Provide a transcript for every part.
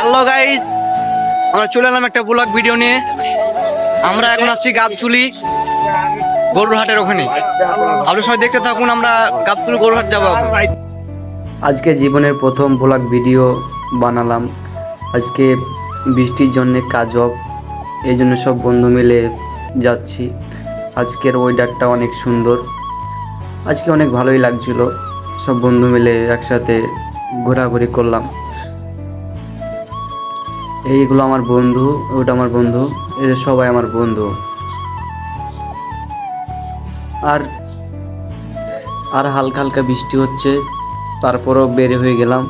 Hello guys, আমরা চলে এলাম একটা ব্লগ ভিডিও নিয়ে। আমরা এখন আছি গাবতলী গরুর হাটের ওখানে। আপনি সবাই দেখতে থাকুন, আমরা গাবতলী গরুর হাট যাবো। আজকে জীবনের প্রথম ব্লগ ভিডিও বানালাম। আজকে বৃষ্টির জন্য কাজ অফ, এই জন্য সব বন্ধু মিলে যাচ্ছি। আজকের ওয়েদারটা অনেক সুন্দর, আজকে অনেক ভালোই লাগছিল। সব বন্ধু মিলে একসাথে ঘোরাঘুরি করলাম। এইগুলো আমার বন্ধু, ওটা আমার বন্ধু, এরা সবাই আমার বন্ধু। আর আর হালকা হালকা বৃষ্টি হচ্ছে, তারপরও বের হয়ে গেলাম,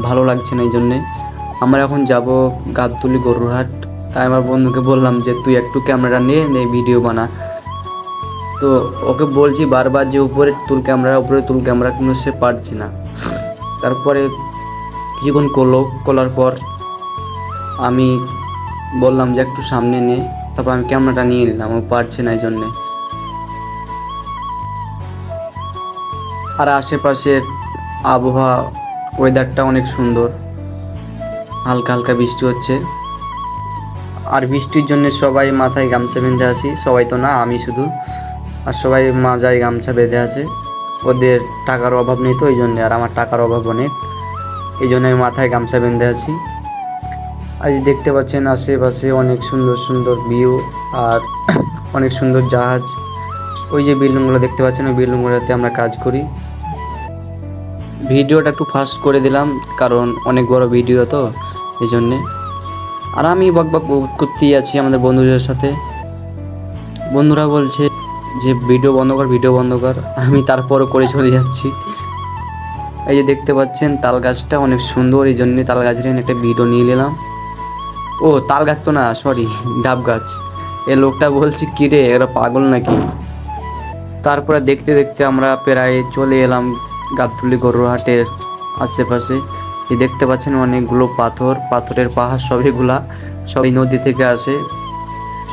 ভালো লাগছে না। এই জন্যে আমরা এখন যাব গাবতলী গরুর হাট। তাই আমার বন্ধুকে বললাম যে তুই একটু ক্যামেরা নিয়ে ভিডিও বানা। তো ওকে বলছি বারবার যে উপরে তুল ক্যামেরা, কিন্তু সে পারছে না। তারপরে কিছুক্ষণ করার পর আমি বললাম যে একটু সামনে নে, তারপর আমি ক্যামেরাটা নিয়ে নিলাম। ও পারছে না এই জন্যে। আর আশেপাশের আবহাওয়া, ওয়েদারটা অনেক সুন্দর, হালকা হালকা বৃষ্টি হচ্ছে। আর বৃষ্টির জন্য সবাই মাথায় গামছা বেঁধে আসি, সবাই তো না, আমি শুধু। আর সবাই মাজায় গামছা বেঁধে আছে। ওদের টাকার অভাব নেই তো এই জন্যে, আর আমার টাকার অভাব অনেক, এই জন্য আমি মাথায় গামছা বেঁধে আছি। আজ দেখতে পাচ্ছেন আশেপাশে অনেক সুন্দর সুন্দর ভিউ, আর অনেক সুন্দর জাহাজ। ওই যে বিল্ডিংগুলো দেখতে পাচ্ছেন, ওই বিল্ডিংগুলোতে আমরা কাজ করি। ভিডিওটা একটু ফাস্ট করে দিলাম, কারণ অনেক বড় ভিডিও তো এই জন্যে। আর আমি বকবক করতেই আছি আমাদের বন্ধুদের সাথে। বন্ধুরা বলছে যে ভিডিও বন্ধ কর, আমি তারপরও করে চলে যাচ্ছি। এই যে দেখতে পাচ্ছেন তাল গাছটা অনেক সুন্দর, এই জন্যে তাল গাছের একটা ভিডিও নিয়ে নিলাম। ও তাল গাছ তো না, সরি, ডাব গাছ। এ লোকটা বলছে কিরে এরা পাগল নাকি। তারপরে দেখতে দেখতে আমরা প্রায় চলে এলাম গাবতলী গরুর হাটের আশেপাশে। এই দেখতে পাচ্ছেন অনেকগুলো পাথরের পাহাড়, সবইগুলা সবই নদী থেকে আসে,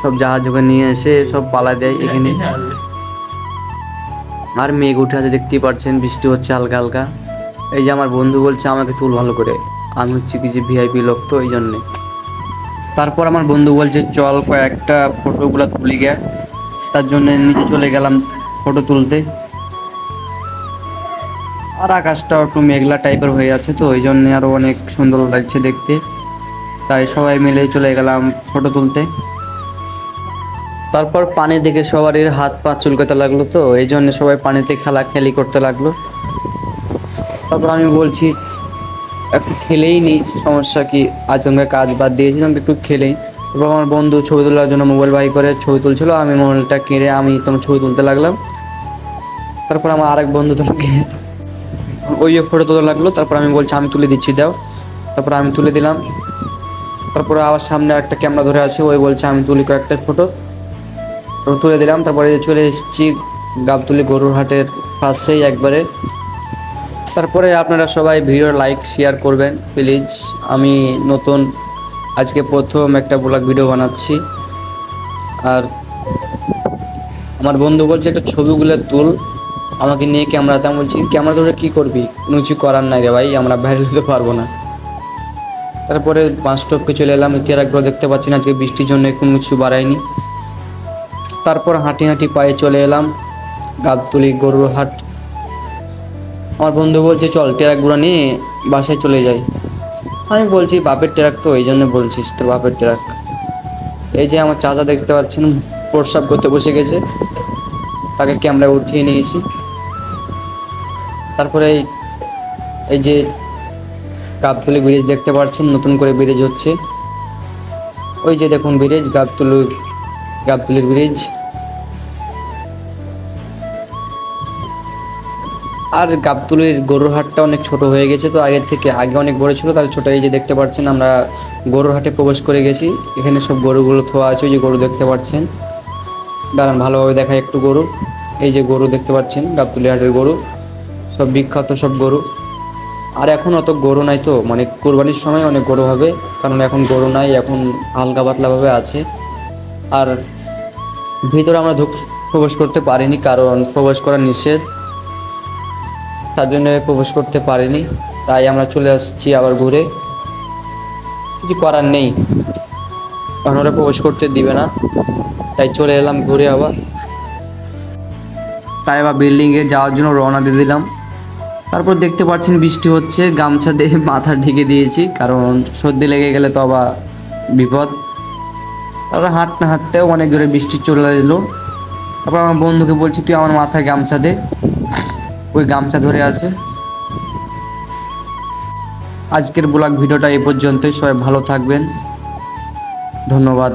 সব জাহাজ ওখানে নিয়ে এসে সব পালা দেয় এখানে। আর মেঘ উঠে আছে দেখতেই পাচ্ছেন, বৃষ্টি হচ্ছে হালকা হালকা। এই যে আমার বন্ধু বলছে আমাকে তুল ভালো করে, আমি হচ্ছে কি যে ভিআইপি লোক তো এই জন্যে। তারপর আমার বন্ধু বলছে চল কয়েকটা ফটোগুলো তুলি গে, তার জন্য নিচে চলে গেলাম ফটো তুলতে। আর আকাশটা একটু মেঘলা টাইপের হয়ে আছে তো এই জন্য আরো অনেক সুন্দর লাগছে দেখতে, তাই সবাই মিলে চলে গেলাম ফটো তুলতে। তারপর পানি দেখে সবারই হাত পা চুলকাতে লাগলো, তো এই জন্য সবাই পানিতে খেলি করতে লাগলো। তারপর আমি বলছি একটু খেলেই নি, সমস্যা কি, আজ আমরা কাজ বাদ দিয়েছিলাম, একটু খেলেই। তারপর আমার বন্ধু ছবি তোলার জন্য মোবাইল বাই করে ছবি তুলছিল, আমি মোবাইলটা কিনে আমি তোমার ছবি তুলতে লাগলাম। তারপর আমার আরেক বন্ধু তোমাকে ওই ফটো তোলা লাগলো। তারপর আমি বলছি আমি তুলে দিচ্ছি দাও, তারপর আমি তুলে দিলাম। তারপরে আবার সামনে একটা ক্যামেরা ধরে আছে, ওই বলছে আমি তুলি কয়েকটা ফটো, তুলে দিলাম। তারপরে চলে এসেছি গাবতলী গরুর হাটের পাশেই একবারে। তারপরে আপনারা সবাই ভিডিও লাইক শেয়ার করবেন প্লিজ। আমি নতুন আজকে প্রথম একটা ব্লগ ভিডিও বানাচ্ছি। আর আমার বন্ধু বলছে একটা ছবিগুলো তুল আমাকে নিয়ে ক্যামেরাতে। আমি বলছি ক্যামেরা ধরে কী করবি, কোনো কিছু করার নাই রে ভাই, আমরা ভাইরাল হতে পারবো না। তারপরে বাস স্টপকে চলে এলাম। ইতিহাসগুলো দেখতে পাচ্ছেন আজকে বৃষ্টির জন্য কোনো কিছু বাড়ায়নি। তারপর হাঁটি হাঁটি পায়ে চলে এলাম গাবতলী গরুর হাট। আমার বন্ধু বলছে চল ট্রাকগুলো নিয়ে বাসায় চলে যাই। আমি বলছি বাপের ট্রাক তো এই জন্য বলছিস তোর বাপের ট্রাক। এই যে আমার চাচা দেখতে পাচ্ছেন প্রস্রাব করতে বসে গেছে, তাকে ক্যামেরায় উঠিয়ে নিয়েছি। তারপরে এই যে গাবতলী ব্রিজ দেখতে পাচ্ছেন, নতুন করে ব্রিজ হচ্ছে। ওই যে দেখুন ব্রিজ, গাবতলীর ব্রিজ। আর গাবতলীর গরুর হাটটা অনেক ছোট হয়ে গেছে তো আগের থেকে, আগে অনেক বড় ছিল তাহলে ছোট। এই যে দেখতে পাচ্ছেন আমরা গরুর হাটে প্রবেশ করে গেছি, এখানে সব গরুগুলো থোয়া আছে। ওই যে গরু দেখতে পাচ্ছেন, দাঁড়ান ভালোভাবে দেখায় একটু গরু। এই যে গরু দেখতে পাচ্ছেন, গাবতলী হাটের গরু, সব বিখ্যাত সব গরু। আর এখন অত গরু নাই তো, মানে কোরবানির সময় অনেক গরু হবে, কারণ এখন গরু নাই, এখন হালকা পাতলাভাবে আছে। আর ভিতরে আমরা প্রবেশ করতে পারিনি, কারণ প্রবেশ করা নিষেধ, তার জন্য প্রবেশ করতে পারিনি। তাই আমরা চলে আসছি আবার ঘুরে। কিছু করার নেই, কারণ ওরা প্রবেশ করতে দিবে না, তাই চলে এলাম ঘুরে আবার। তাই আবার বিল্ডিংয়ে যাওয়ার জন্য রওনা দিয়ে দিলাম। তারপর দেখতে পাচ্ছেন বৃষ্টি হচ্ছে, গামছা দিয়ে মাথা ঢেকে দিয়েছি, কারণ সর্দি লেগে গেলে তো আবার বিপদ। তারপর হাঁটতে হাঁটতেও অনেক জোরে বৃষ্টি চলে এলো। তারপর আমার বন্ধুকে বলছি তুই আমার মাথায় গামছা দে, ওই গামছা ধরে আছে। আজকের ব্লগ ভিডিওটা এই পর্যন্তই, সবাই ভালো থাকবেন, ধন্যবাদ।